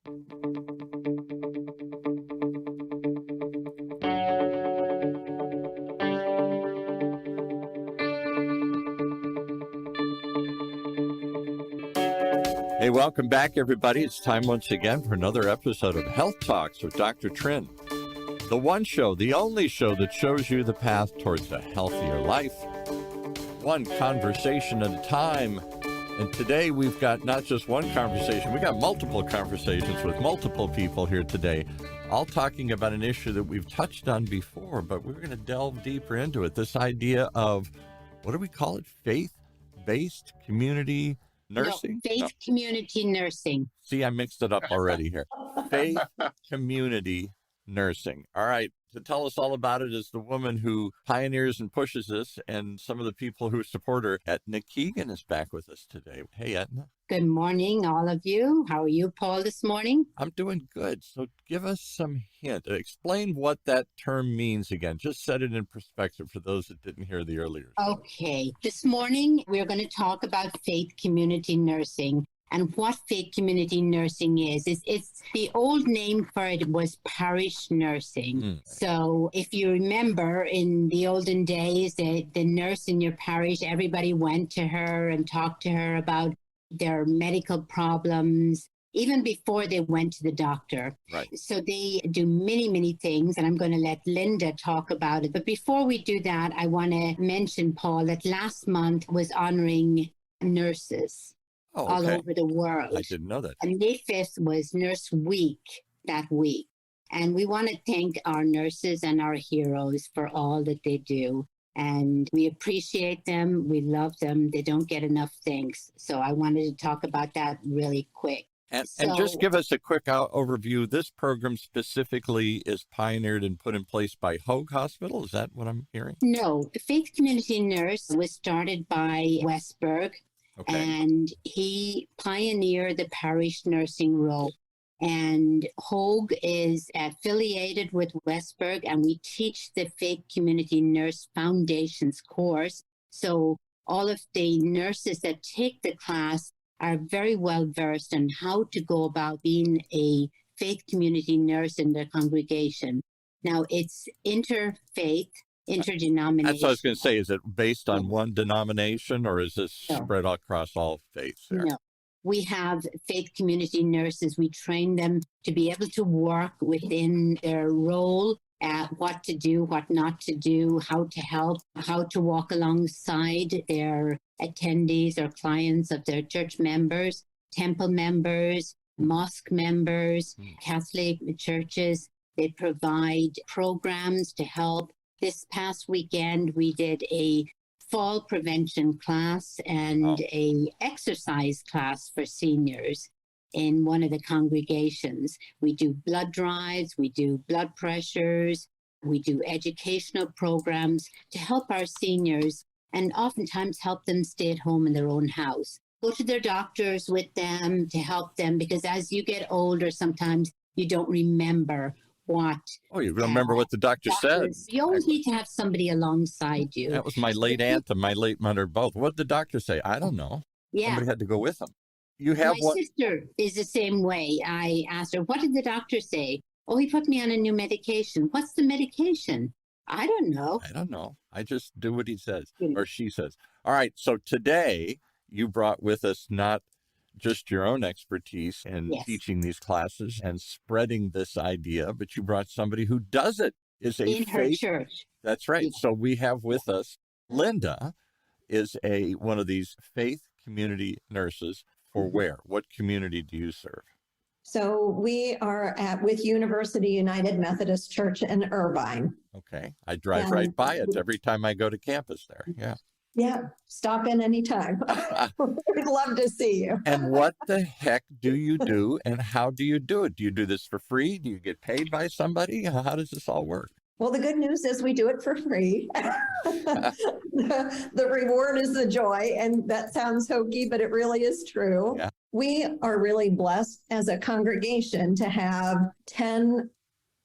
Hey, welcome back, everybody. It's time once again for another episode of Health Talks with Dr. Trin. The one show, the only show that shows you the path towards a healthier life, one conversation at a time. And today we've got not just one conversation, we got multiple conversations with multiple people here today, all talking about an issue that we've touched on before, but we're going to delve deeper into it. This idea of, what do we call it? Faith-based community nursing? No, faith community nursing. See, I mixed it up already here. Faith community nursing. All right. To tell us all about it is the woman who pioneers and pushes this, and some of the people who support her. Eithne Keegan is back with us today. Hey, Eithne. Good morning, all of you. How are you, Paul, this morning? I'm doing good. So give us some hint. Explain what that term means again. Just set it in perspective for those that didn't hear the earlier. Okay. This morning, we're going to talk about faith community nursing. And what faith community nursing is it's the old name for it was parish nursing. So if you remember in the olden days, the nurse in your parish, everybody went to her and talked to her about their medical problems, even before they went to the doctor. Right. So they do many, many things, and I'm going to let Linda talk about it. But before we do that, I want to mention, Paul, that last month was honoring nurses. Oh, all okay. over the world. I didn't know that. And May 5th was Nurse Week that week. And we want to thank our nurses and our heroes for all that they do. And we appreciate them. We love them. They don't get enough thanks. So I wanted to talk about that really quick. And just give us a quick overview. This program specifically is pioneered and put in place by Hoag Hospital. Is that what I'm hearing? No, the Faith Community Nurse was started by Westberg. Okay. And he pioneered the parish nursing role. And Hoag is affiliated with Westberg, and we teach the Faith Community Nurse Foundations course. So all of the nurses that take the class are very well versed on how to go about being a faith community nurse in their congregation. Now, it's interdenominational. That's what I was going to say. Is it based on one denomination, or is this spread across all faiths there? No. We have faith community nurses. We train them to be able to work within their role at what to do, what not to do, how to help, how to walk alongside their attendees or clients of their church members, temple members, mosque members, Catholic churches. They provide programs to help. This past weekend, we did a fall prevention class and a exercise class for seniors in one of the congregations. We do blood drives, we do blood pressures, we do educational programs to help our seniors and oftentimes help them stay at home in their own house. Go to their doctors with them to help them, because as you get older, sometimes you don't remember what. Oh, you remember what the doctor said. You always need to have somebody alongside you. That was my late aunt and my late mother both. What did the doctor say? I don't know. Yeah. Somebody had to go with them. You have My sister is the same way. I asked her, what did the doctor say? Oh, he put me on a new medication. What's the medication? I don't know. I don't know. I just do what he says or she says. All right. So today you brought with us not just your own expertise in teaching these classes and spreading this idea, but you brought somebody who does it. Is a in her church. That's right. So we have with us Linda is one of these faith community nurses for where? What community do you serve? So we are with University United Methodist Church in Irvine. Okay. I drive right by it every time I go to campus there. Yeah. Yeah, stop in anytime. We'd love to see you. And what the heck do you do, and how do you do it? Do you do this for free? Do you get paid by somebody? How does this all work? Well, the good news is we do it for free. The reward is the joy, and that sounds hokey, but it really is true. Yeah. We are really blessed as a congregation to have 10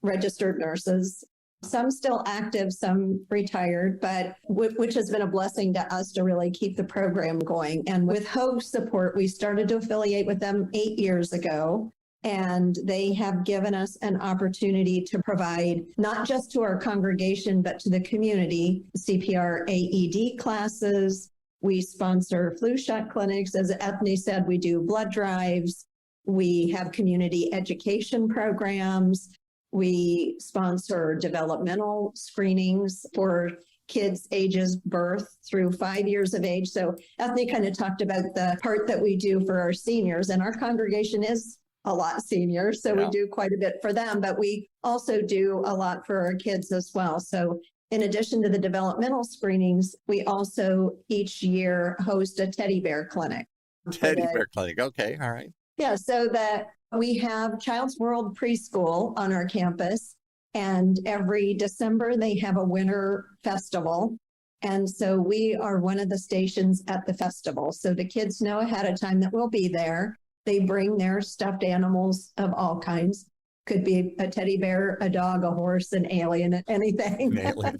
registered nurses, some still active, some retired, but which has been a blessing to us to really keep the program going. And with Hoag's support, we started to affiliate with them 8 years ago. And they have given us an opportunity to provide not just to our congregation, but to the community, CPR AED classes. We sponsor flu shot clinics. As Eithne said, we do blood drives. We have community education programs. We sponsor developmental screenings for kids ages birth through 5 years of age. So Eithne kind of talked about the part that we do for our seniors, and our congregation is a lot senior, so we do quite a bit for them, but we also do a lot for our kids as well. So in addition to the developmental screenings, we also each year host a teddy bear clinic. Teddy bear clinic. Okay. All right. Yeah. So that we have Child's World Preschool on our campus, and every December they have a winter festival. And so we are one of the stations at the festival. So the kids know ahead of time that we'll be there. They bring their stuffed animals of all kinds. Could be a teddy bear, a dog, a horse, an alien, anything. Yeah, right.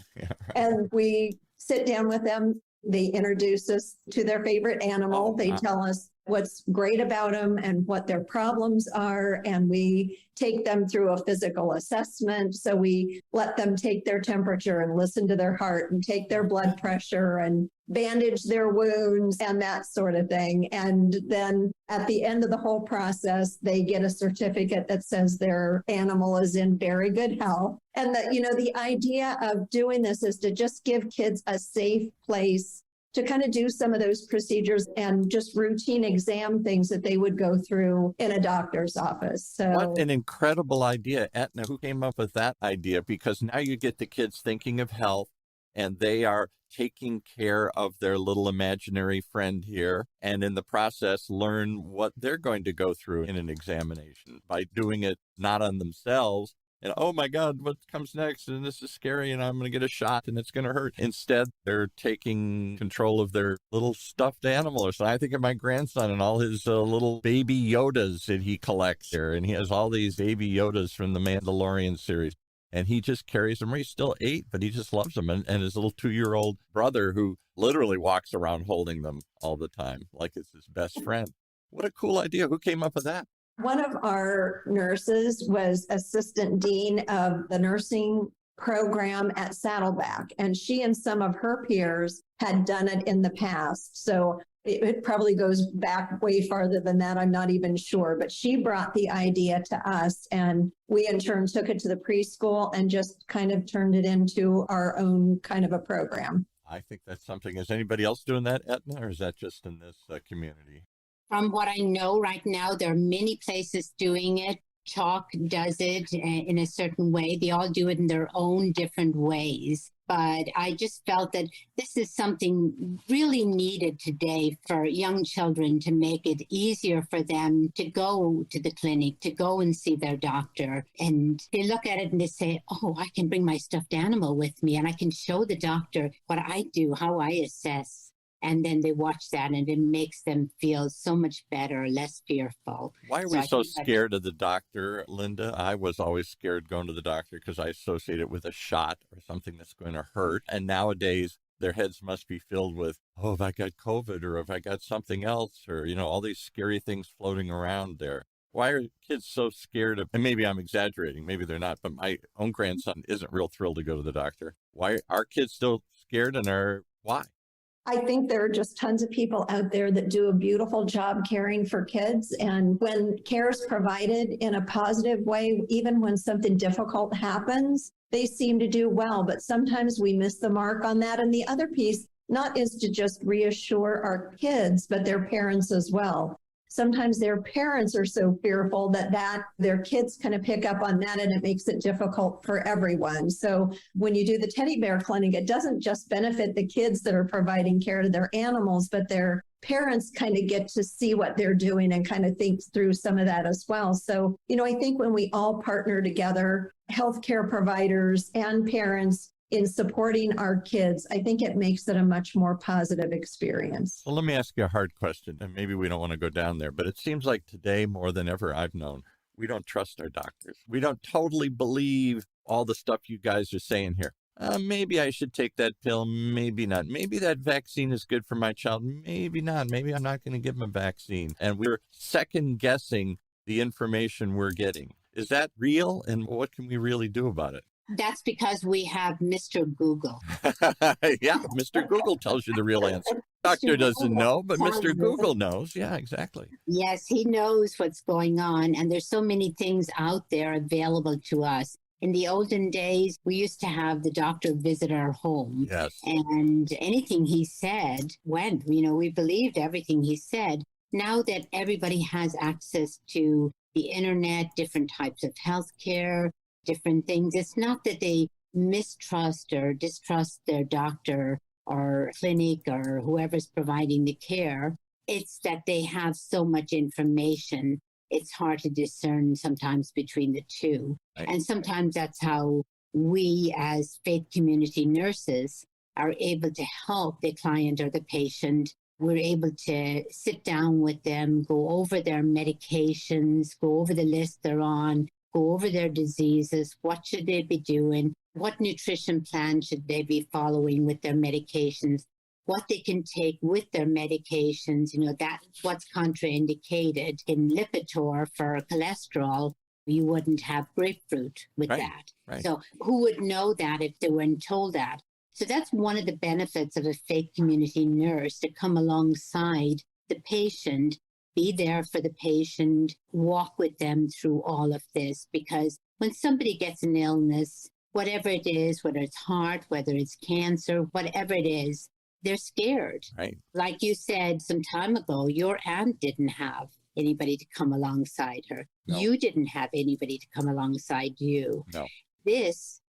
And we sit down with them. They introduce us to their favorite animal. They tell us what's great about them and what their problems are. And we take them through a physical assessment. So we let them take their temperature and listen to their heart and take their blood pressure and bandage their wounds and that sort of thing. And then at the end of the whole process, they get a certificate that says their animal is in very good health. And that, the idea of doing this is to just give kids a safe place to kind of do some of those procedures and just routine exam things that they would go through in a doctor's office. So what an incredible idea. Eithne, who came up with that idea? Because now you get the kids thinking of health, and they are taking care of their little imaginary friend here, and in the process learn what they're going to go through in an examination by doing it not on themselves. And, oh my God, what comes next? And this is scary, and I'm going to get a shot, and it's going to hurt. Instead, they're taking control of their little stuffed animal. So I think of my grandson and all his little baby Yodas that he collects there. And he has all these baby Yodas from the Mandalorian series. And he just carries them. He's still 8, but he just loves them. And his little 2-year-old brother, who literally walks around holding them all the time, like it's his best friend. What a cool idea. Who came up with that? One of our nurses was assistant dean of the nursing program at Saddleback, and she and some of her peers had done it in the past. So it probably goes back way farther than that. I'm not even sure, but she brought the idea to us, and we in turn took it to the preschool and just kind of turned it into our own kind of a program. I think that's something. Is anybody else doing that, Eithne, or is that just in this community? From what I know right now, there are many places doing it. Chalk does it in a certain way. They all do it in their own different ways. But I just felt that this is something really needed today for young children, to make it easier for them to go to the clinic, to go and see their doctor. And they look at it and they say, oh, I can bring my stuffed animal with me, and I can show the doctor what I do, how I assess. And then they watch that, and it makes them feel so much better, less fearful. Why are we so scared of the doctor, Linda? I was always scared going to the doctor because I associate it with a shot or something that's going to hurt. And nowadays, their heads must be filled with, oh, have I got COVID, or have I got something else, or, all these scary things floating around there. Why are kids so scared of, and maybe I'm exaggerating, maybe they're not, but my own grandson isn't real thrilled to go to the doctor. Why are kids still scared, and why? I think there are just tons of people out there that do a beautiful job caring for kids. And when care is provided in a positive way, even when something difficult happens, they seem to do well. But sometimes we miss the mark on that. And the other piece, not is to just reassure our kids, but their parents as well. Sometimes their parents are so fearful that their kids kind of pick up on that, and it makes it difficult for everyone. So when you do the teddy bear clinic, it doesn't just benefit the kids that are providing care to their animals, but their parents kind of get to see what they're doing and kind of think through some of that as well. So, I think when we all partner together, healthcare providers and parents, in supporting our kids, I think it makes it a much more positive experience. Well, let me ask you a hard question, and maybe we don't want to go down there, but it seems like today, more than ever I've known, we don't trust our doctors. We don't totally believe all the stuff you guys are saying here. Maybe I should take that pill, maybe not. Maybe that vaccine is good for my child, maybe not. Maybe I'm not going to give him a vaccine. And we're second guessing the information we're getting. Is that real? And what can we really do about it? That's because we have Mr. Google. Yeah, Mr. Google tells you the real answer. Doctor doesn't know, but Mr. Google knows. Yeah, exactly. Yes, he knows what's going on. And there's so many things out there available to us. In the olden days, we used to have the doctor visit our home. Yes. And anything he said went. We believed everything he said. Now that everybody has access to the internet, different types of healthcare, different things, it's not that they mistrust or distrust their doctor or clinic or whoever's providing the care. It's that they have so much information. It's hard to discern sometimes between the two. Right. And sometimes that's how we as faith community nurses are able to help the client or the patient. We're able to sit down with them, go over their medications, go over the list they're on, go over their diseases, what should they be doing, what nutrition plan should they be following with their medications, what they can take with their medications, that what's contraindicated. In Lipitor for cholesterol, you wouldn't have grapefruit with that. Right. So who would know that if they weren't told that? So that's one of the benefits of a faith community nurse, to come alongside the patient, be there for the patient, walk with them through all of this. Because when somebody gets an illness, whatever it is, whether it's heart, whether it's cancer, whatever it is, they're scared. Right. Like you said some time ago, your aunt didn't have anybody to come alongside her. No. You didn't have anybody to come alongside you. No.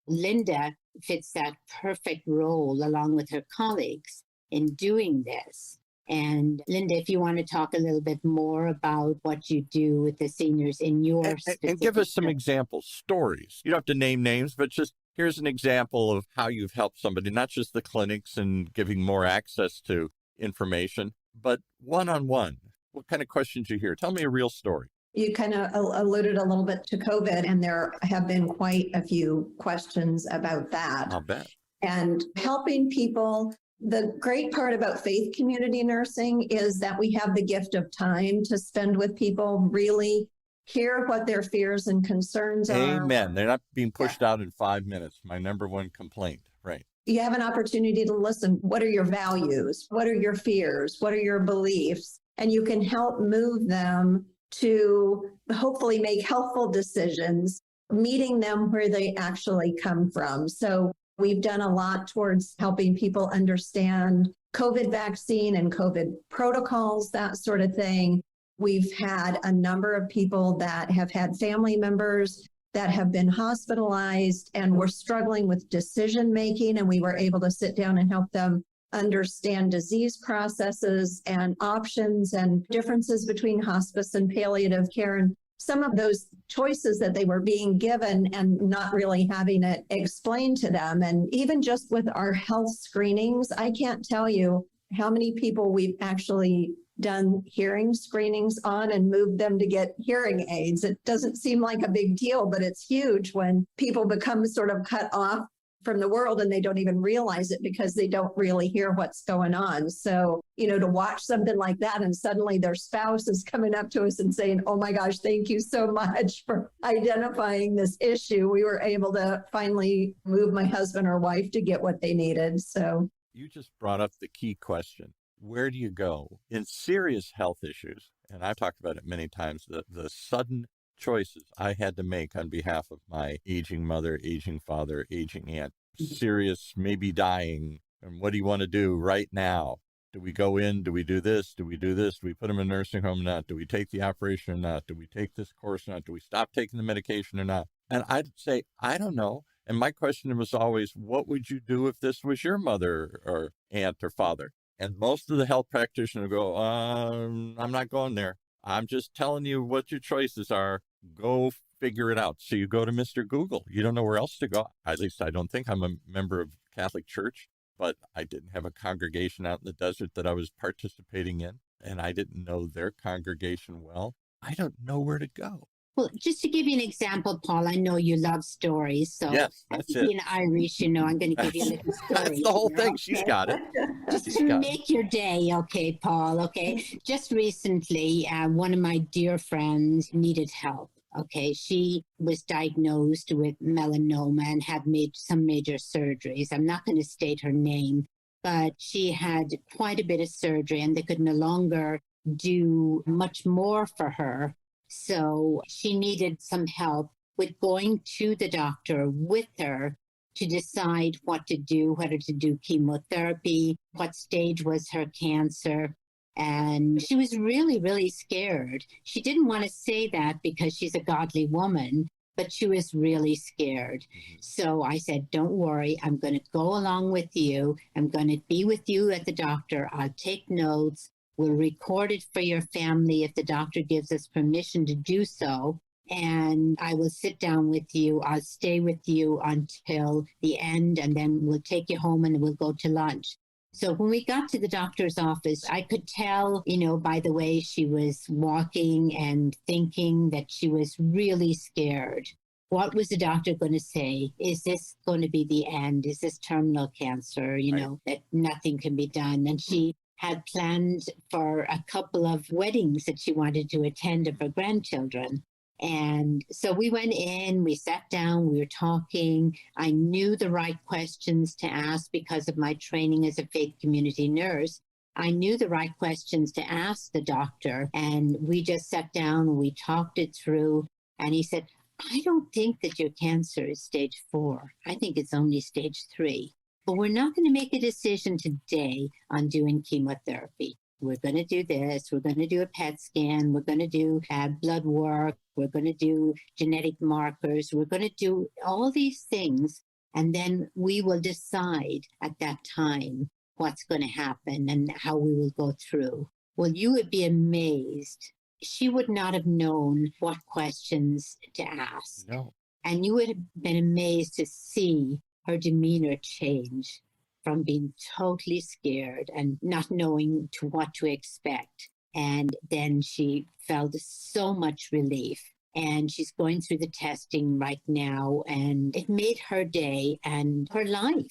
Linda fits that perfect role along with her colleagues in doing this. And Linda, if you want to talk a little bit more about what you do with the seniors in your and give us some examples, stories. You don't have to name names, but just here's an example of how you've helped somebody, not just the clinics and giving more access to information, but one-on-one. What kind of questions you hear? Tell me a real story. You kind of alluded a little bit to COVID, and there have been quite a few questions about that. I'll bet. And helping people. The great part about faith community nursing is that we have the gift of time to spend with people, really hear what their fears and concerns are. Amen. They're not being pushed out in 5 minutes. My number one complaint. Right. You have an opportunity to listen. What are your values? What are your fears? What are your beliefs? And you can help move them to hopefully make helpful decisions, meeting them where they actually come from. So we've done a lot towards helping people understand COVID vaccine and COVID protocols, that sort of thing. We've had a number of people that have had family members that have been hospitalized and were struggling with decision making, and we were able to sit down and help them understand disease processes and options and differences between hospice and palliative care, and some of those choices that they were being given and not really having it explained to them. And even just with our health screenings, I can't tell you how many people we've actually done hearing screenings on and moved them to get hearing aids. It doesn't seem like a big deal, but it's huge when people become sort of cut off from the world and they don't even realize it because they don't really hear what's going on. So, to watch something like that and suddenly their spouse is coming up to us and saying, oh my gosh, thank you so much for identifying this issue. We were able to finally move my husband or wife to get what they needed. So you just brought up the key question. Where do you go in serious health issues? And I've talked about it many times, the sudden choices I had to make on behalf of my aging mother, aging father, aging aunt, serious, maybe dying. And what do you want to do right now? Do we go in? Do we do this? Do we do this? Do we put them in a nursing home or not? Do we take the operation or not? Do we take this course or not? Do we stop taking the medication or not? And I'd say, I don't know. And my question was always, what would you do if this was your mother or aunt or father? And most of the health practitioners go, I'm not going there. I'm just telling you what your choices are. Go figure it out. So you go to Mr. Google. You don't know where else to go. At least I don't think. I'm a member of Catholic Church, but I didn't have a congregation out in the desert that I was participating in, and I didn't know their congregation well. I don't know where to go. Well, just to give you an example, Paul, I know you love stories. So Yes, that's it. being Irish, I'm going to give you a little story. That's the whole thing. She's got it. Just to make your day, okay, Paul, okay? Just recently, one of my dear friends needed help. Okay, she was diagnosed with melanoma and had made some major surgeries. I'm not going to state her name, but she had quite a bit of surgery and they could no longer do much more for her. So she needed some help with going to the doctor with her to decide what to do, whether to do chemotherapy, what stage was her cancer. And she was really, really scared. She didn't want to say that because she's a godly woman, but she was really scared. So I said, don't worry, I'm going to go along with you. I'm going to be with you at the doctor. I'll take notes. We'll record it for your family if the doctor gives us permission to do so. And I will sit down with you. I'll stay with you until the end, and then we'll take you home and we'll go to lunch. So when we got to the doctor's office, I could tell, by the way she was walking and thinking that she was really scared. What was the doctor going to say? Is this going to be the end? Is this terminal cancer, that nothing can be done? And she had planned for a couple of weddings that she wanted to attend of her grandchildren. And so we went in, we sat down, we were talking. I knew the right questions to ask because of my training as a faith community nurse. I knew the right questions to ask the doctor. And we just sat down and we talked it through. And he said, I don't think that your cancer is stage 4. I think it's only stage 3. But we're not going to make a decision today on doing chemotherapy. We're going to do this. We're going to do a PET scan. We're going to do blood work. We're going to do genetic markers. We're going to do all these things. And then we will decide at that time what's going to happen and how we will go through. Well, you would be amazed. She would not have known what questions to ask. No. And you would have been amazed to see her demeanor change from being totally scared and not knowing to what to expect. And then she felt so much relief. And she's going through the testing right now. And it made her day and her life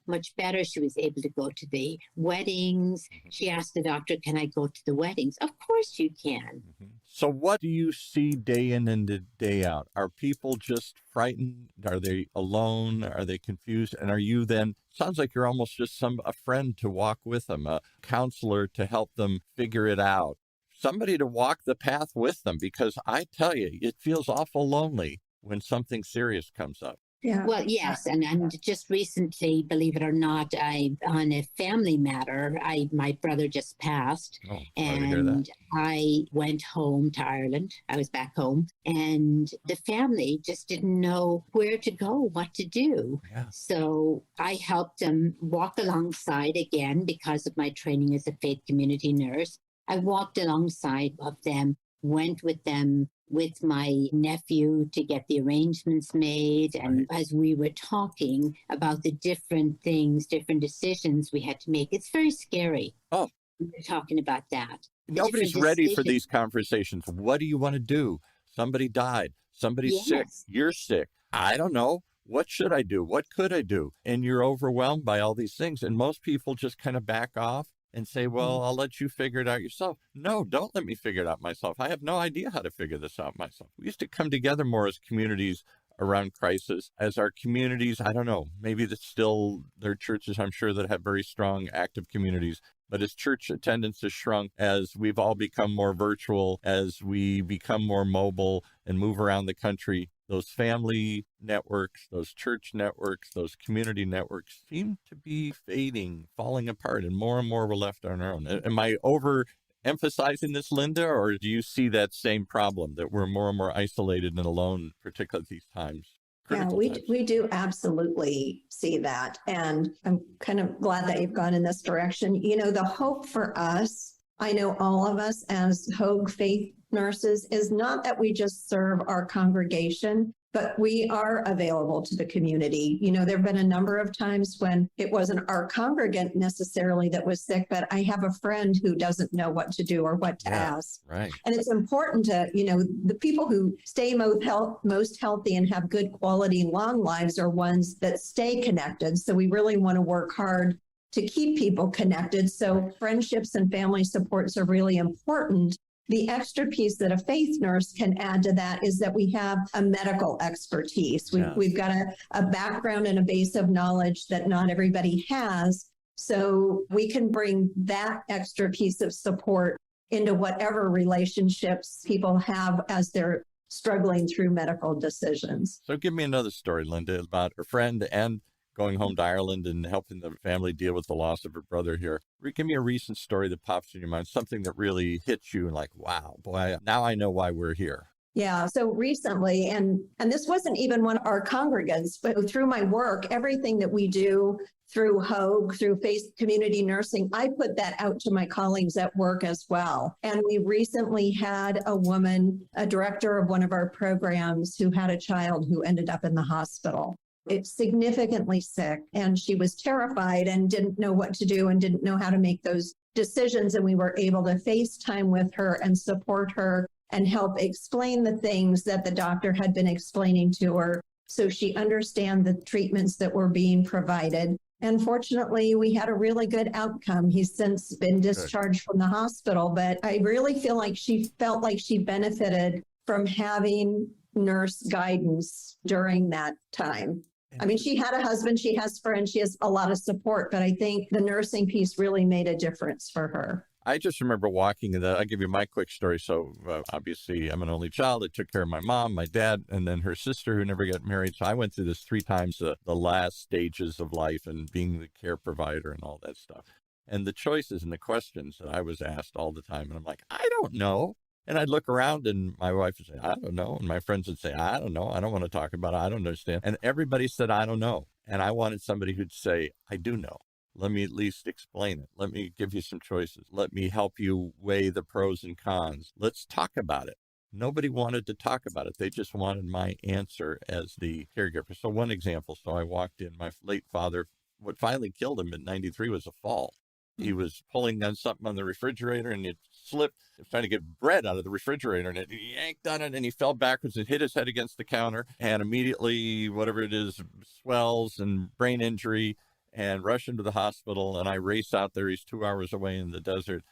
much better. She was able to go to the weddings. She asked the doctor, can I go to the weddings? Of course you can. So what do you see day in and day out? Are people just frightened? Are they alone? Are they confused? And are you then, sounds like you're almost just a friend to walk with them, a counselor to help them figure it out, somebody to walk the path with them, because I tell you, it feels awful lonely when something serious comes up. Yeah. Well, yes. And just recently, believe it or not, on a family matter, my brother just passed. Oh, sorry to hear that. And I went home to Ireland. I was back home. And the family just didn't know where to go, what to do. Yeah. So I helped them walk alongside again because of my training as a faith community nurse. I walked alongside of them, went with them with my nephew to get the arrangements made. And as we were talking about the different things, different decisions we had to make, it's very scary. Oh, we're talking about that. Nobody's ready for these conversations. What do you want to do? Somebody died. Somebody's sick. You're sick. I don't know. What should I do? What could I do? And you're overwhelmed by all these things. And most people just kind of back off and say, well, I'll let you figure it out yourself. No, don't let me figure it out myself. I have no idea how to figure this out myself. We used to come together more as communities around crisis, as our communities, I don't know, maybe that's still, there are churches, I'm sure, that have very strong, active communities. But as church attendance has shrunk, as we've all become more virtual, as we become more mobile and move around the country, those family networks, those church networks, those community networks seem to be fading, falling apart, and more we're left on our own. Am I overemphasizing this, Linda, or do you see that same problem, that we're more and more isolated and alone, particularly at these times? Yeah, we do absolutely see that. And I'm kind of glad that you've gone in this direction. The hope for us, I know all of us as Hoag faith nurses, is not that we just serve our congregation, but we are available to the community. You know, there have been a number of times when it wasn't our congregant necessarily that was sick, but I have a friend who doesn't know what to do or what to ask. Right. And it's important to, you know, the people who stay most healthy and have good quality long lives are ones that stay connected. So we really want to work hard to keep people connected. So friendships and family supports are really important. The extra piece that a faith nurse can add to that is that we have a medical expertise. We've got a background and a base of knowledge that not everybody has. So we can bring that extra piece of support into whatever relationships people have as they're struggling through medical decisions. So give me another story, Linda, about her friend and going home to Ireland and helping the family deal with the loss of her brother here. Give me a recent story that pops in your mind, something that really hits you and like, wow, boy, now I know why we're here. Yeah. So recently, and this wasn't even one of our congregants, but through my work, everything that we do through Hogue, through Faith Community Nursing, I put that out to my colleagues at work as well. And we recently had a woman, a director of one of our programs, who had a child who ended up in the hospital. It's significantly sick, and she was terrified and didn't know what to do and didn't know how to make those decisions. And we were able to FaceTime with her and support her and help explain the things that the doctor had been explaining to her, so she understand the treatments that were being provided. And fortunately, we had a really good outcome. He's since been discharged from the hospital, but I really feel like she felt like she benefited from having nurse guidance during that time. I mean, she had a husband, she has friends, she has a lot of support, but I think the nursing piece really made a difference for her. I just remember walking in I'll give you my quick story. So obviously I'm an only child. I took care of my mom, my dad, and then her sister who never got married. So I went through this 3 times, the last stages of life and being the care provider and all that stuff. And the choices and the questions that I was asked all the time. And I'm like, I don't know. And I'd look around and my wife would say, I don't know. And my friends would say, I don't know. I don't want to talk about it. I don't understand. And everybody said, I don't know. And I wanted somebody who'd say, I do know. Let me at least explain it. Let me give you some choices. Let me help you weigh the pros and cons. Let's talk about it. Nobody wanted to talk about it. They just wanted my answer as the caregiver. So one example, so I walked in, my late father, what finally killed him at 93 was a fall. He was pulling on something on the refrigerator and it slipped. He was trying to get bread out of the refrigerator and it yanked on it and he fell backwards and hit his head against the counter and immediately, whatever it is, swells and brain injury and rush into the hospital. And I race out there. He's 2 hours away in the desert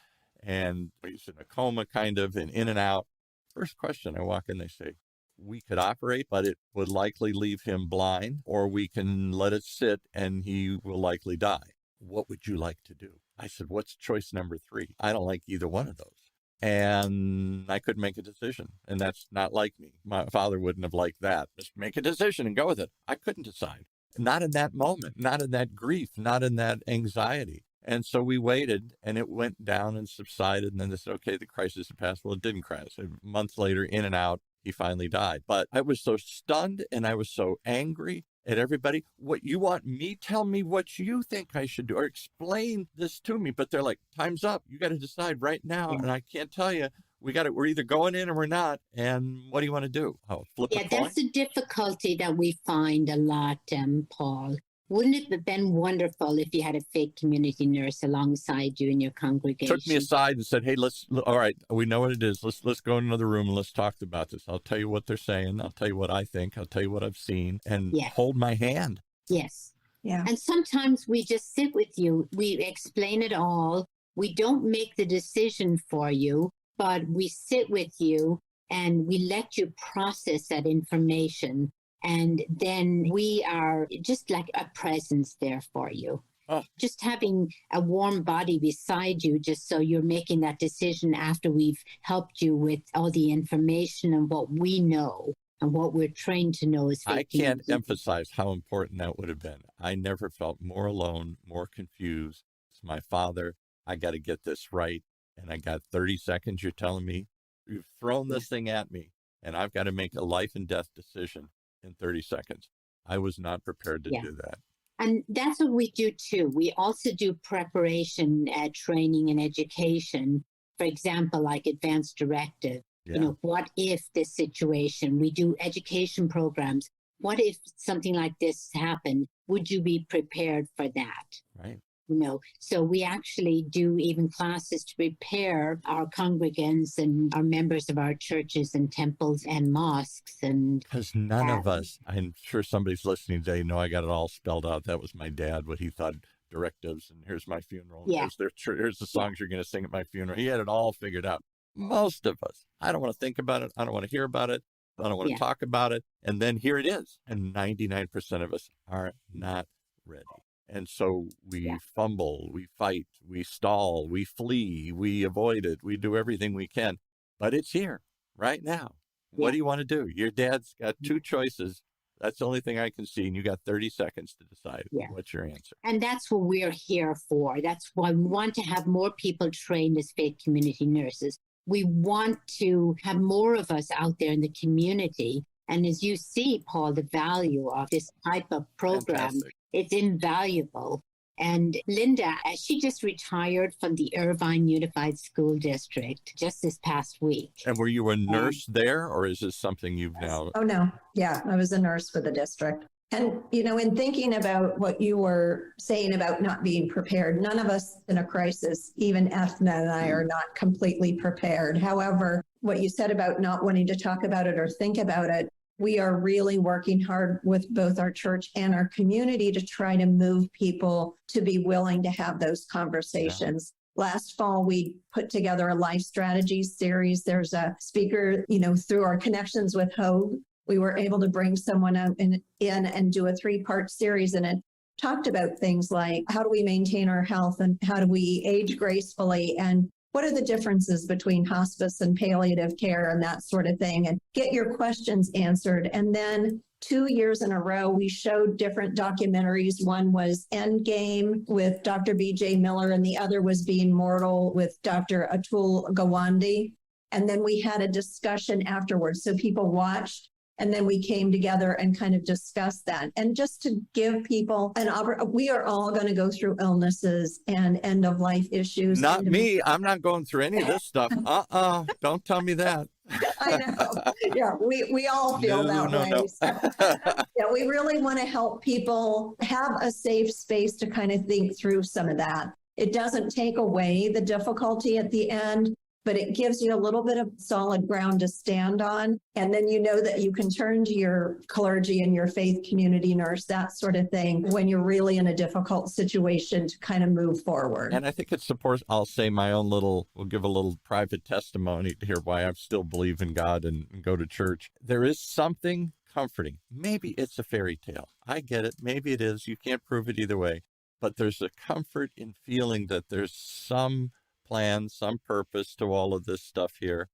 and he's in a coma kind of and in and out. First question, I walk in, they say, we could operate, but it would likely leave him blind, or we can let it sit and he will likely die. What would you like to do? I said, what's choice number 3? I don't like either one of those. And I couldn't make a decision. And that's not like me. My father wouldn't have liked that. Just make a decision and go with it. I couldn't decide. Not in that moment, not in that grief, not in that anxiety. And so we waited and it went down and subsided. And then they said, okay, the crisis had passed. Well, it didn't crash. A month later, in and out, he finally died. But I was so stunned and I was so angry at everybody. What you want me? Tell me what you think I should do or explain this to me. But they're like, time's up. You got to decide right now. And I can't tell you. We're either going in or we're not. And what do you want to do? Oh, flip a coin? That's the difficulty that we find a lot, Paul. Wouldn't it have been wonderful if you had a faith community nurse alongside you in your congregation? Took me aside and said, hey, all right, we know what it is. Let's go in another room and let's talk about this. I'll tell you what they're saying. I'll tell you what I think. I'll tell you what I've seen and hold my hand. Yes. Yeah. And sometimes we just sit with you. We explain it all. We don't make the decision for you, but we sit with you and we let you process that information. And then we are just like a presence there for you. Oh. Just having a warm body beside you, just so you're making that decision after we've helped you with all the information and what we know and what we're trained to know. I can't emphasize how important that would have been. I never felt more alone, more confused. It's my father. I got to get this right. And I got 30 seconds, you're telling me? You've thrown this thing at me, and I've got to make a life and death decision in 30 seconds. I was not prepared to do that. And that's what we do too. We also do preparation, training and education. For example, like advanced directive. Yeah. What if this situation, we do education programs. What if something like this happened? Would you be prepared for that? Right. So we actually do even classes to prepare our congregants and our members of our churches and temples and mosques. And Because none of us, I'm sure somebody's listening today, know I got it all spelled out. That was my dad, what he thought directives, and here's my funeral. Yeah. Here's the songs you're going to sing at my funeral. He had it all figured out. Most of us, I don't want to think about it. I don't want to hear about it. I don't want to talk about it. And then here it is. And 99% of us are not ready. And so we fumble, we fight, we stall, we flee, we avoid it, we do everything we can. But it's here right now. What do you want to do? Your dad's got two choices. That's the only thing I can see. And you got 30 seconds to decide what's your answer. And that's what we're here for. That's why we want to have more people trained as faith community nurses. We want to have more of us out there in the community. And as you see, Paul, the value of this type of program, it's invaluable. And Linda, she just retired from the Irvine Unified School District just this past week. And were you a nurse there, or is this something you've now? Oh, no. Yeah, I was a nurse for the district. And, in thinking about what you were saying about not being prepared, none of us in a crisis, even Eithne and I, are not completely prepared. However, what you said about not wanting to talk about it or think about it, we are really working hard with both our church and our community to try to move people to be willing to have those conversations. Last fall, we put together a life strategies series. There's a speaker, through our connections with Hogue, we were able to bring someone in and do a 3-part series. And it talked about things like, how do we maintain our health and how do we age gracefully? And what are the differences between hospice and palliative care and that sort of thing? And get your questions answered. And then 2 years in a row, we showed different documentaries. One was Endgame with Dr. B.J. Miller, and the other was Being Mortal with Dr. Atul Gawande. And then we had a discussion afterwards. So people watched, and then we came together and kind of discussed that. And just to give people we are all going to go through illnesses and end of life issues. Not me. I'm not going through any of this stuff. Don't tell me that. I know. Yeah, we all feel that way. No. So, we really want to help people have a safe space to kind of think through some of that. It doesn't take away the difficulty at the end, but it gives you a little bit of solid ground to stand on. And then you know that you can turn to your clergy and your faith community nurse, that sort of thing, when you're really in a difficult situation to kind of move forward. And I think it supports, I'll say we'll give a little private testimony to hear why I still believe in God and go to church. There is something comforting. Maybe it's a fairy tale. I get it. Maybe it is. You can't prove it either way. But there's a comfort in feeling that there's some plan, some purpose to all of this stuff here.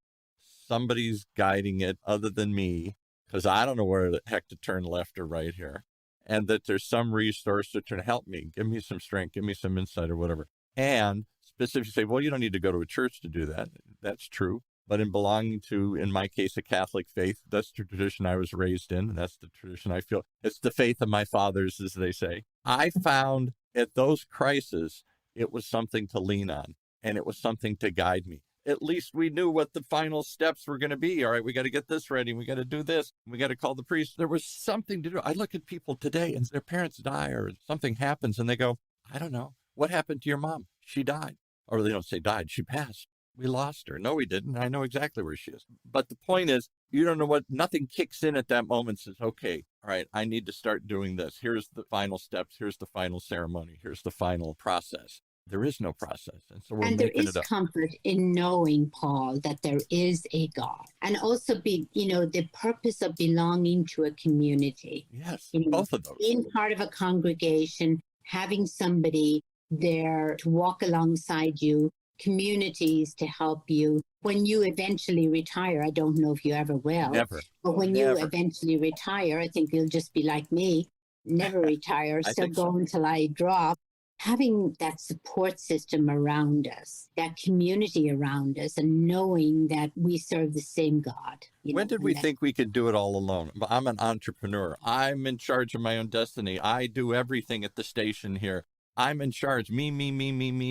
Somebody's guiding it other than me, because I don't know where the heck to turn left or right here. And that there's some resource that can help me, give me some strength, give me some insight or whatever. And specifically say, well, you don't need to go to a church to do that. That's true. But in belonging to, in my case, a Catholic faith, that's the tradition I was raised in. And that's the tradition I feel. It's the faith of my fathers, as they say. I found at those crises, it was something to lean on. And it was something to guide me. At least we knew what the final steps were going to be. All right, we got to get this ready. We got to do this. We got to call the priest. There was something to do. I look at people today and their parents die or something happens and they go, I don't know. What happened to your mom? She died. Or they don't say died. She passed. We lost her. No, we didn't. I know exactly where she is. But the point is, you don't know nothing kicks in at that moment and says, okay, all right, I need to start doing this. Here's the final steps. Here's the final ceremony. Here's the final process. There is no process. And so we're and there making is it up. comfort in knowing, Paul, that there is a God. And also the purpose of belonging to a community. Yes, both of those. Being part of a congregation, having somebody there to walk alongside you, communities to help you. When you eventually retire, I don't know if you ever will. Never. But when you eventually retire, I think you'll just be like me, never retire, still go until I drop. Having that support system around us, that community around us, and knowing that we serve the same God. When did we think we could do it all alone? I'm an entrepreneur. I'm in charge of my own destiny. I do everything at the station here. I'm in charge. Me.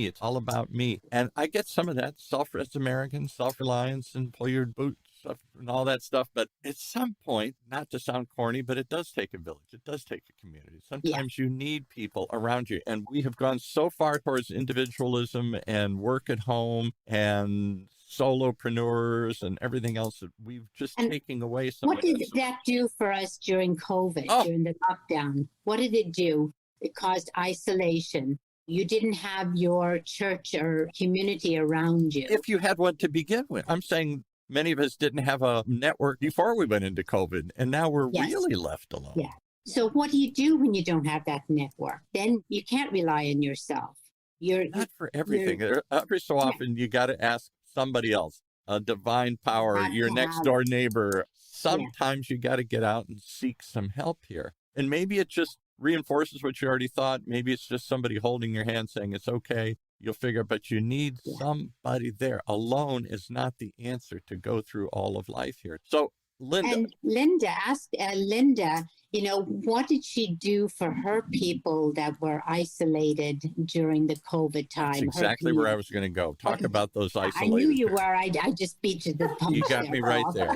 It's all about me. And I get some of that as American, self-reliance, and pull your boots stuff and all that stuff. But at some point, not to sound corny, but it does take a village. It does take a community. Sometimes you need people around you. And we have gone so far towards individualism and work at home and solopreneurs and everything else that we've just taken away some what of did this. that do for us during COVID, during the lockdown? What did it do? It caused isolation. You didn't have your church or community around you. If you had one to begin with. I'm saying many of us didn't have a network before we went into COVID, and now we're really left alone. Yeah. So what do you do when you don't have that network? Then you can't rely on yourself. You're not for everything. Every so often, you got to ask somebody else, a divine power, your next door neighbor. Sometimes you got to get out and seek some help here. And maybe it just reinforces what you already thought. Maybe it's just somebody holding your hand saying it's okay. You'll figure, but you need somebody there. Alone is not the answer to go through all of life here. So Linda. And Linda, asked Linda, what did she do for her people that were isolated during the COVID time? That's exactly where I was going to go. Talk about those isolated. I knew you were. I just beat you to the punch. You got me right there.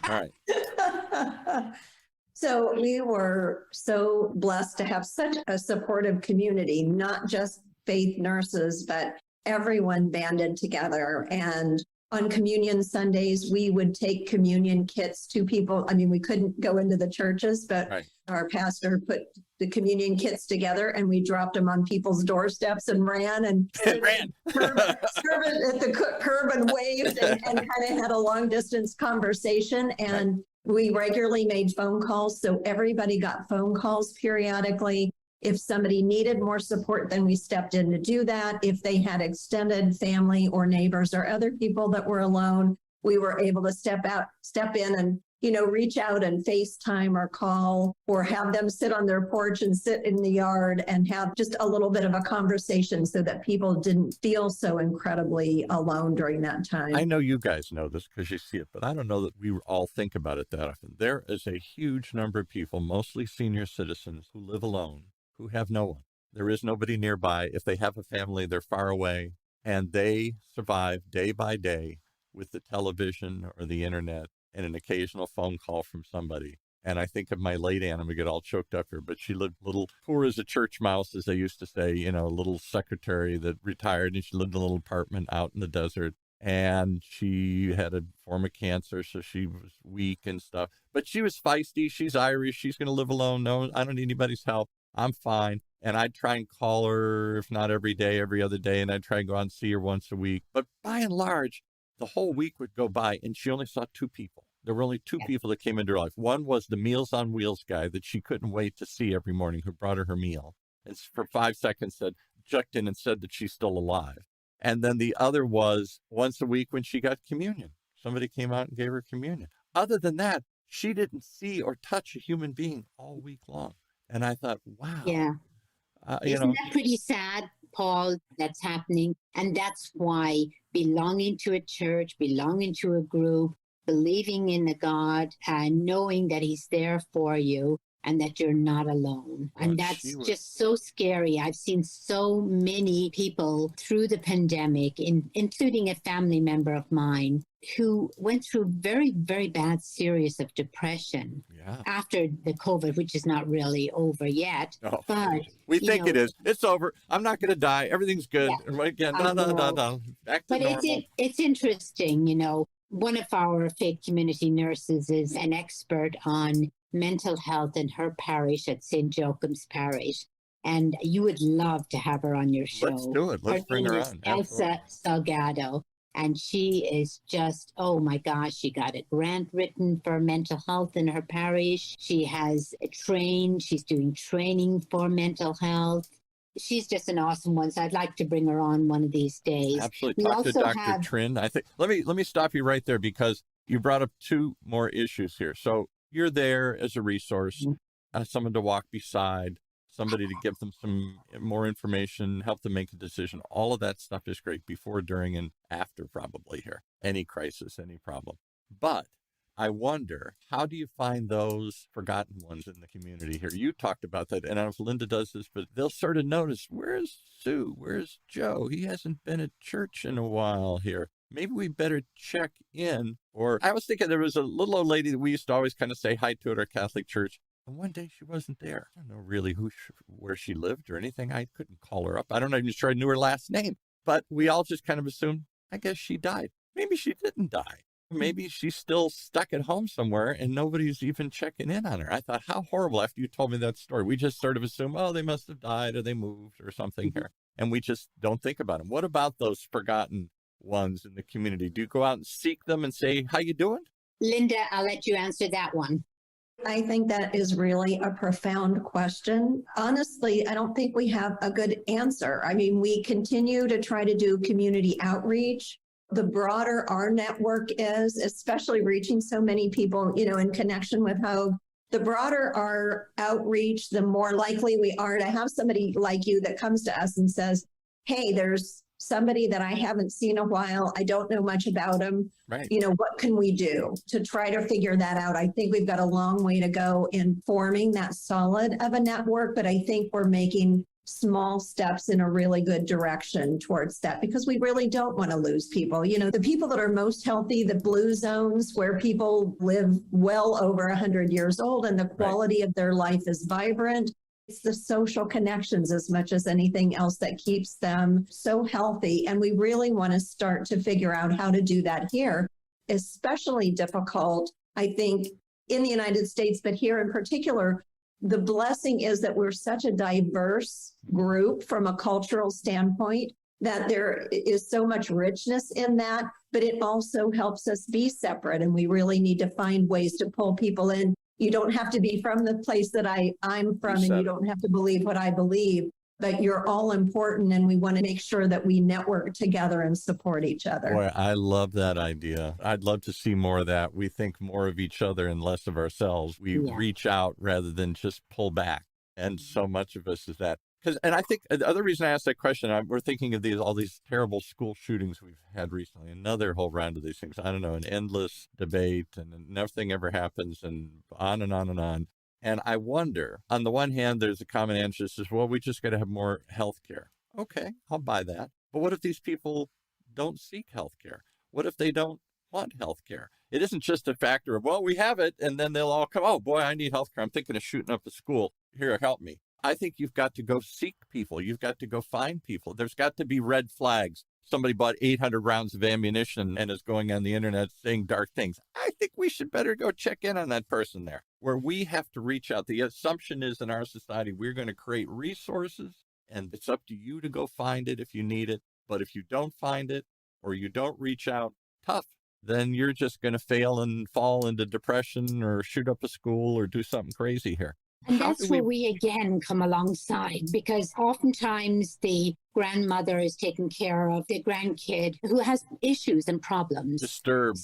All right. So we were so blessed to have such a supportive community, not just faith nurses, but everyone banded together. And on communion Sundays, we would take communion kits to people. I mean, we couldn't go into the churches, but our pastor put the communion kits together and we dropped them on people's doorsteps and ran and served at the curb and waved and kind of had a long distance conversation. And we regularly made phone calls. So everybody got phone calls periodically. If somebody needed more support, then we stepped in to do that. If they had extended family or neighbors or other people that were alone, we were able to step in and, reach out and FaceTime or call or have them sit on their porch and sit in the yard and have just a little bit of a conversation so that people didn't feel so incredibly alone during that time. I know you guys know this because you see it, but I don't know that we all think about it that often. There is a huge number of people, mostly senior citizens, who live alone, who have no one. There is nobody nearby. If they have a family, they're far away, and they survive day by day with the television or the internet and an occasional phone call from somebody. And I think of my late aunt, I'm going to get all choked up here, but she lived little, poor as a church mouse, as they used to say, a little secretary that retired, and she lived in a little apartment out in the desert. And she had a form of cancer, so she was weak and stuff. But she was feisty. She's Irish. She's going to live alone. No, I don't need anybody's help. I'm fine. And I'd try and call her, if not every day, every other day, and I'd try and go out and see her once a week. But by and large, the whole week would go by, and she only saw two people. There were only two people that came into her life. One was the Meals on Wheels guy that she couldn't wait to see every morning, who brought her meal. And for 5 seconds, jucked in and said that she's still alive. And then the other was once a week when she got communion. Somebody came out and gave her communion. Other than that, she didn't see or touch a human being all week long. And I thought, wow. Yeah. Isn't that pretty sad, Paul, that's happening? And that's why belonging to a church, belonging to a group, believing in the God and knowing that he's there for you and that you're not alone. And that's just so scary. I've seen so many people through the pandemic, including a family member of mine, who went through very, very bad series of depression after the COVID, which is not really over yet. Oh, but we think it is. It's over. I'm not going to die. Everything's good. And again, no. Back to normal. It's interesting, one of our faith community nurses is an expert on mental health in her parish at St. Joachim's Parish. And you would love to have her on your show. Let's do it. Let's bring her on. Elsa Salgado. And she is just, oh my gosh, she got a grant written for mental health in her parish. She has she's doing training for mental health. She's just an awesome one. So I'd like to bring her on one of these days. Absolutely. Talk to Dr. Trin. I think let me stop you right there because you brought up two more issues here. So you're there as a resource, someone to walk beside, somebody to give them some more information, help them make a decision. All of that stuff is great before, during, and after probably here. Any crisis, any problem. But I wonder, how do you find those forgotten ones in the community here? You talked about that, and I don't know if Linda does this, but they'll sort of notice, where's Sue? Where's Joe? He hasn't been at church in a while here. maybe we better check in. Or I was thinking there was a little old lady that we used to always kind of say hi to at our Catholic church. And one day she wasn't there. I don't know really where she lived or anything. I couldn't call her up. I don't even sure I knew her last name. But we all just kind of assumed, I guess she died. Maybe she didn't die. Maybe she's still stuck at home somewhere and nobody's even checking in on her. I thought, how horrible after you told me that story. We just sort of assume, oh, they must have died or they moved or something here. And we just don't think about them. What about those forgotten ones in the community? Do you go out and seek them and say, how you doing? Linda, I'll let you answer that one. I think that is really a profound question. Honestly, I don't think we have a good answer. I mean, we continue to try to do community outreach. The broader our network is, especially reaching so many people, in connection with how the broader our outreach, the more likely we are to have somebody like you that comes to us and says, hey, there's somebody that I haven't seen a while. I don't know much about them. Right. What can we do to try to figure that out? I think we've got a long way to go in forming that solid of a network, but I think we're making small steps in a really good direction towards that, because we really don't want to lose people. The people that are most healthy, the blue zones where people live well over 100 years old and the quality of their life is vibrant. It's the social connections as much as anything else that keeps them so healthy. And we really want to start to figure out how to do that here. Especially difficult, I think, in the United States, but here in particular, the blessing is that we're such a diverse group from a cultural standpoint that there is so much richness in that, but it also helps us be separate. And we really need to find ways to pull people in. You don't have to be from the place that I'm from, and you don't have to believe what I believe, but you're all important. And we want to make sure that we network together and support each other. Boy, I love that idea. I'd love to see more of that. We think more of each other and less of ourselves. We reach out rather than just pull back. And so much of us is that. And I think the other reason I asked that question, we're thinking of all these terrible school shootings we've had recently, another whole round of these things. I don't know, an endless debate, and nothing ever happens, and on and on and on. And I wonder, on the one hand, there's a common answer that says, well, we just got to have more health care. Okay, I'll buy that. But what if these people don't seek health care? What if they don't want health care? It isn't just a factor of, well, we have it, and then they'll all come, oh, boy, I need health care. I'm thinking of shooting up a school. Here, help me. I think you've got to go seek people. You've got to go find people. There's got to be red flags. Somebody bought 800 rounds of ammunition and is going on the internet saying dark things. I think we should better go check in on that person there, where we have to reach out. The assumption is in our society, we're going to create resources, and it's up to you to go find it if you need it. But if you don't find it or you don't reach out, tough, then you're just going to fail and fall into depression or shoot up a school or do something crazy here. And that's where we again come alongside, because oftentimes the grandmother is taking care of the grandkid who has issues and problems. Disturbed,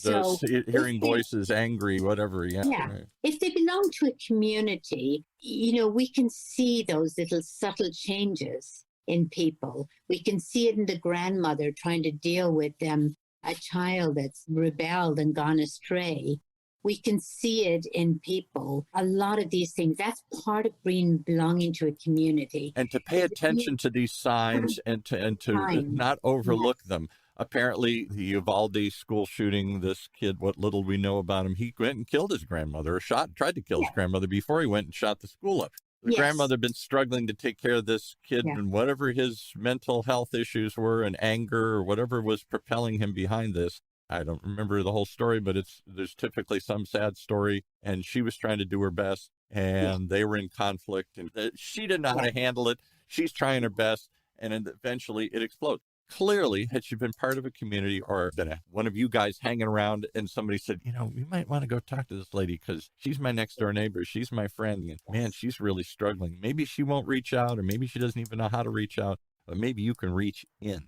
hearing voices, angry, whatever. Yeah. Right. If they belong to a community, we can see those little subtle changes in people. We can see it in the grandmother trying to deal with a child that's rebelled and gone astray. We can see it in people. A lot of these things, that's part of belonging to a community. And to pay attention to these signs and to not overlook them. Apparently, the Uvalde school shooting, this kid, what little we know about him, he went and killed his grandmother, or tried to kill his grandmother before he went and shot the school up. The grandmother had been struggling to take care of this kid, and whatever his mental health issues were and anger or whatever was propelling him behind this. I don't remember the whole story, but there's typically some sad story, and she was trying to do her best, and they were in conflict, and she didn't know how to handle it. She's trying her best, and then eventually it explodes. Clearly, had she been part of a community or been one of you guys hanging around and somebody said, we might want to go talk to this lady because she's my next door neighbor. She's my friend. And man, she's really struggling. Maybe she won't reach out, or maybe she doesn't even know how to reach out, but maybe you can reach in.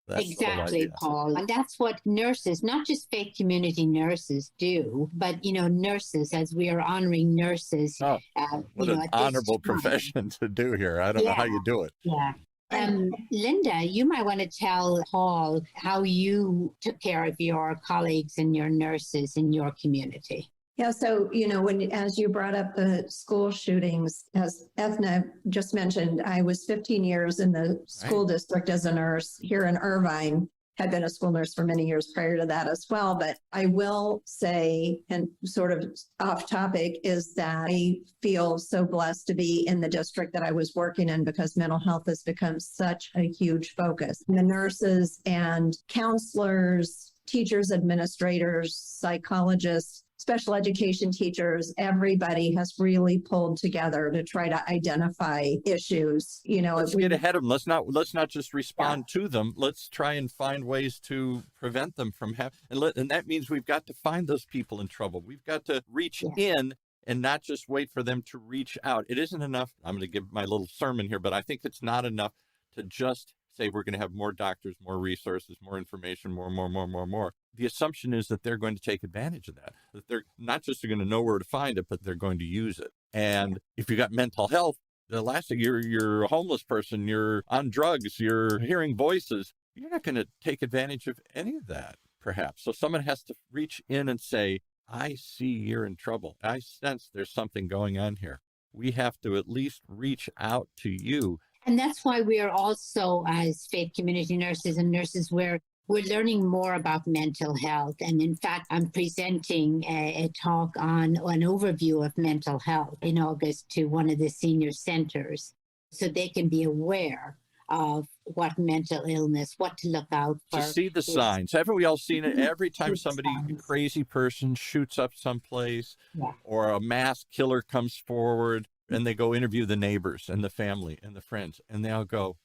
That's exactly, Paul. And that's what nurses, not just faith community nurses, do, but, nurses, as we are honoring nurses. Oh, what an honorable profession to do here. I don't know how you do it. Yeah. Linda, you might want to tell Paul how you took care of your colleagues and your nurses in your community. Yeah, so, as you brought up the school shootings, as Eithne just mentioned, I was 15 years in the school district as a nurse here in Irvine. had been a school nurse for many years prior to that as well. But I will say, and sort of off topic, is that I feel so blessed to be in the district that I was working in because mental health has become such a huge focus. The nurses and counselors, teachers, administrators, psychologists, special education teachers, everybody has really pulled together to try to identify issues. Let's get ahead of them. Let's not just respond to them. Let's try and find ways to prevent them from having, and that means we've got to find those people in trouble. We've got to reach in and not just wait for them to reach out. It isn't enough. I'm going to give my little sermon here, but I think it's not enough to just say we're going to have more doctors, more resources, more information, more. The assumption is that they're going to take advantage of that they're not just going to know where to find it, but they're going to use it. And if you got mental health, the last thing, you're a homeless person, you're on drugs, you're hearing voices, you're not going to take advantage of any of that, perhaps. So someone has to reach in and say, I see you're in trouble. I sense there's something going on here. We have to at least reach out to you. And that's why we are also, as faith community nurses and nurses, we're learning more about mental health. And in fact, I'm presenting a talk on an overview of mental health in August to one of the senior centers so they can be aware of what mental illness, what to look out for. To see the signs. Haven't we all seen it? Every time somebody, a crazy person, shoots up someplace or a mass killer comes forward, and they go interview the neighbors and the family and the friends, and they all go,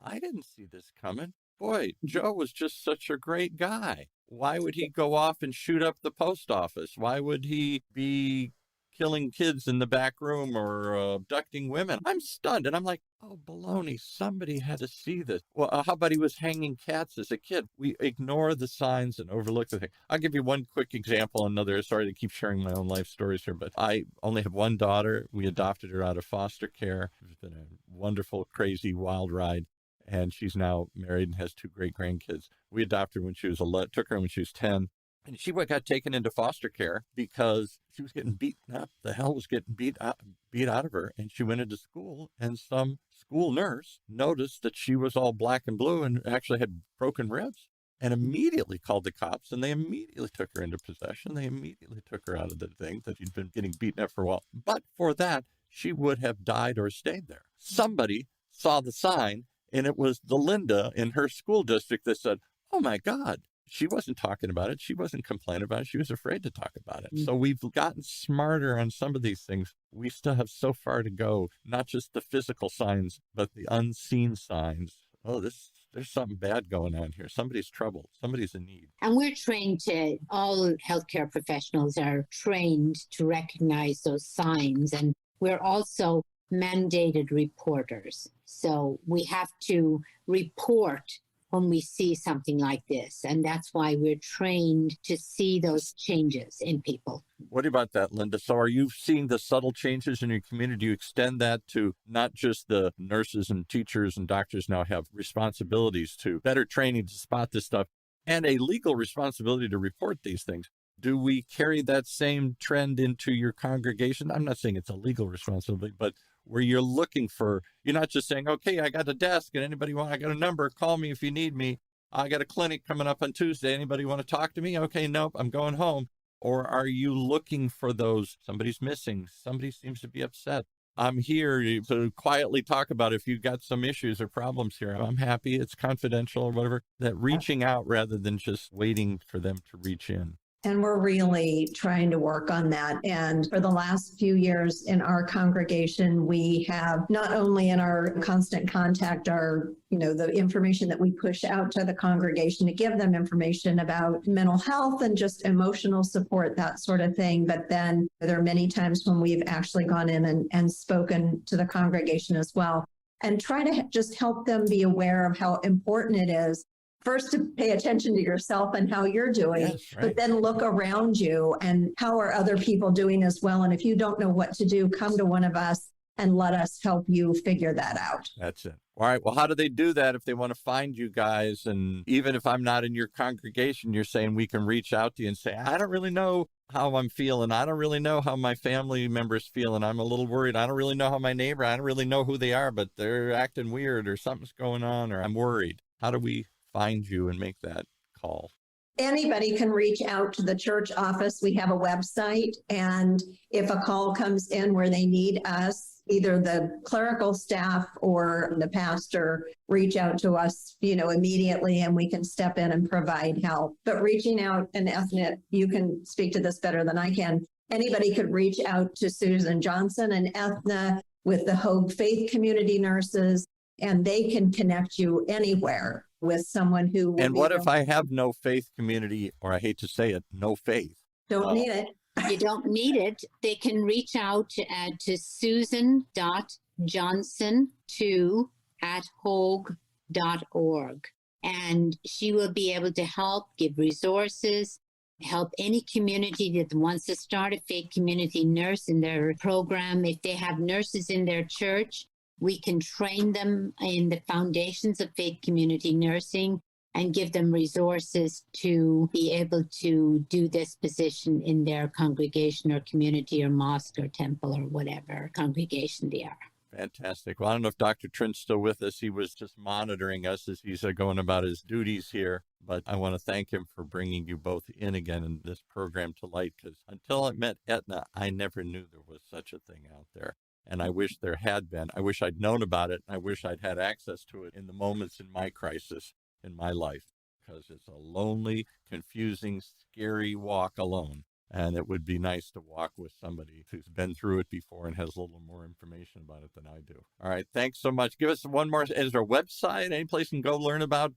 I didn't see this coming. Boy, Joe was just such a great guy. Why would he go off and shoot up the post office? Why would he be killing kids in the back room or abducting women? I'm stunned. And I'm like, oh, baloney, somebody had to see this. Well, how about he was hanging cats as a kid? We ignore the signs and overlook the thing. I'll give you one quick example. Sorry to keep sharing my own life stories here, but I only have one daughter. We adopted her out of foster care. It's been a wonderful, crazy, wild ride. And she's now married and has 2 great grandkids. We adopted her when she was 11, took her when she was 10. And she got taken into foster care because she was getting beaten up. The hell was getting beat out of her. And she went into school, and some school nurse noticed that she was all black and blue and actually had broken ribs, and immediately called the cops, and they immediately took her into possession. They immediately took her out of the thing that she'd been getting beaten up for a while. But for that, she would have died or stayed there. Somebody saw the sign, and it was the Linda in her school district that said, oh my God. She wasn't talking about it. She wasn't complaining about it. She was afraid to talk about it. So we've gotten smarter on some of these things. We still have so far to go, not just the physical signs, but the unseen signs. Oh, there's something bad going on here. Somebody's troubled. Somebody's in need. And we're trained all healthcare professionals are trained to recognize those signs. And we're also mandated reporters. So we have to report when we see something like this. And that's why we're trained to see those changes in people. What about that, Linda? So are you seeing the subtle changes in your community? Do you extend that to not just the nurses and teachers and doctors now have responsibilities to better training to spot this stuff and a legal responsibility to report these things? Do we carry that same trend into your congregation? I'm not saying it's a legal responsibility, but where you're looking for, you're not just saying, okay, I got a desk and I got a number, call me if you need me. I got a clinic coming up on Tuesday. Anybody want to talk to me? Okay, nope, I'm going home. Or are you looking for those, somebody's missing, somebody seems to be upset. I'm here to quietly talk about if you've got some issues or problems here. I'm happy, it's confidential or whatever. That reaching out rather than just waiting for them to reach in. And we're really trying to work on that. And for the last few years in our congregation, we have not only in our constant contact, the information that we push out to the congregation to give them information about mental health and just emotional support, that sort of thing. But then there are many times when we've actually gone in and spoken to the congregation as well and try to just help them be aware of how important it is first to pay attention to yourself and how you're doing, yes, right. But then look around you and how are other people doing as well. And if you don't know what to do, come to one of us and let us help you figure that out. That's it. All right. Well, how do they do that if they want to find you guys? And even if I'm not in your congregation, you're saying we can reach out to you and say, I don't really know how I'm feeling. I don't really know how my family members feel. And I'm a little worried. I don't really know how my neighbor, I don't really know who they are, but they're acting weird or something's going on or I'm worried. How do we find you and make that call? Anybody can reach out to the church office. We have a website, and if a call comes in where they need us, either the clerical staff or the pastor reach out to us, immediately, and we can step in and provide help. But reaching out, and Eithne, you can speak to this better than I can. Anybody could reach out to Susan Johnson and Eithne with the Hoag Faith Community Nurses, and they can connect you anywhere with someone who will. And what if I have no faith community, or I hate to say it, no faith? Don't need it. You don't need it. They can reach out to susan.johnson2@hoag.org, and she will be able to help, give resources, help any community that wants to start a faith community nurse in their program. If they have nurses in their church, we can train them in the foundations of faith community nursing and give them resources to be able to do this position in their congregation or community or mosque or temple or whatever congregation they are. Fantastic. Well, I don't know if Dr. Trent's still with us. He was just monitoring us as he's going about his duties here. But I want to thank him for bringing you both in again in this program to light, because until I met Eithne, I never knew there was such a thing out there. And I wish there had been. I wish I'd known about it. I wish I'd had access to it in the moments in my crisis in my life, because it's a lonely, confusing, scary walk alone. And it would be nice to walk with somebody who's been through it before and has a little more information about it than I do. All right. Thanks so much. Give us one more. Is there a website? Any place you can go learn about?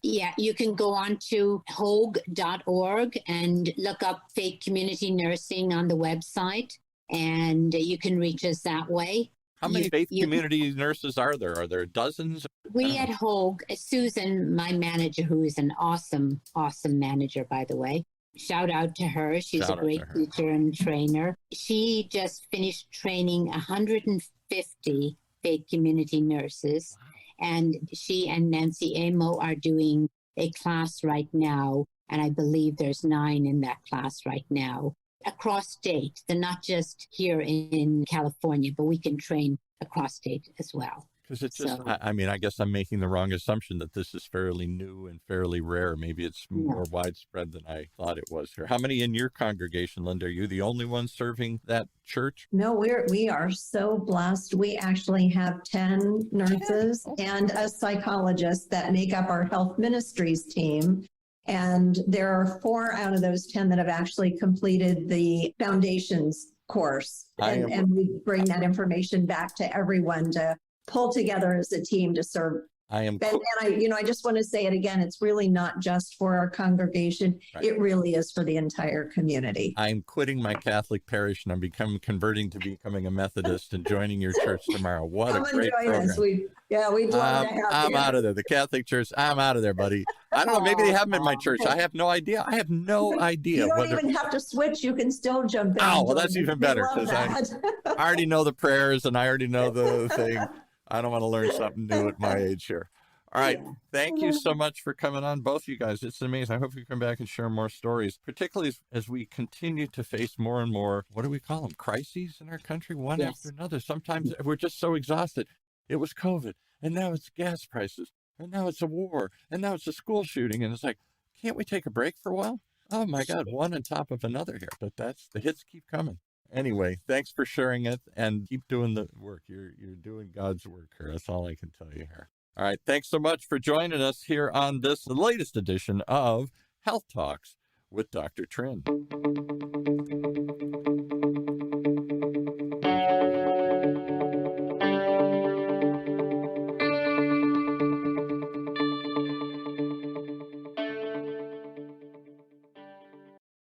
Yeah, you can go on to hoag.org and look up Faith Community Nursing on the website, and you can reach us that way. How many faith community nurses are there? Are there dozens? We at Hoag, Susan, my manager, who is an awesome, awesome manager, by the way. Shout out to her. She's a great teacher and trainer. She just finished training 150 faith community nurses. And she and Nancy Amo are doing a class right now. And I believe there's 9 in that class right now. Across state. They're not just here in California, but we can train across state as well. Because it's just, I mean, I guess I'm making the wrong assumption that this is fairly new and fairly rare. Maybe it's more widespread than I thought it was here. How many in your congregation, Linda? Are you the only one serving that church? No, we are so blessed. We actually have 10 nurses and a psychologist that make up our health ministries team. And there are 4 out of those 10 that have actually completed the foundations course. And we bring that information back to everyone to pull together as a team to serve. And I just want to say it again, it's really not just for our congregation. Right. It really is for the entire community. I'm quitting my Catholic parish and I'm converting to becoming a Methodist and joining your church tomorrow. What a great program. Us. We'd love to have I'm you. out of there. The Catholic Church, I'm out of there, buddy. I don't know. Maybe they have them in my church. I have no idea. You don't even have to switch. You can still jump in. Oh, well, that's even better, because I already know the prayers and I already know the thing. I don't want to learn something new at my age here. All right. Thank you so much for coming on, both you guys. It's amazing. I hope you come back and share more stories, particularly as we continue to face more and more, what do we call them, crises in our country, one after another. Sometimes we're just so exhausted. It was COVID, and now it's gas prices, and now it's a war, and now it's a school shooting. And it's like, can't we take a break for a while? Oh, my God, one on top of another here. But the hits keep coming. Anyway, thanks for sharing it, and keep doing the work. You're doing God's work here. That's all I can tell you here. All right. Thanks so much for joining us here on this latest edition of Health Talks with Dr. Trinh.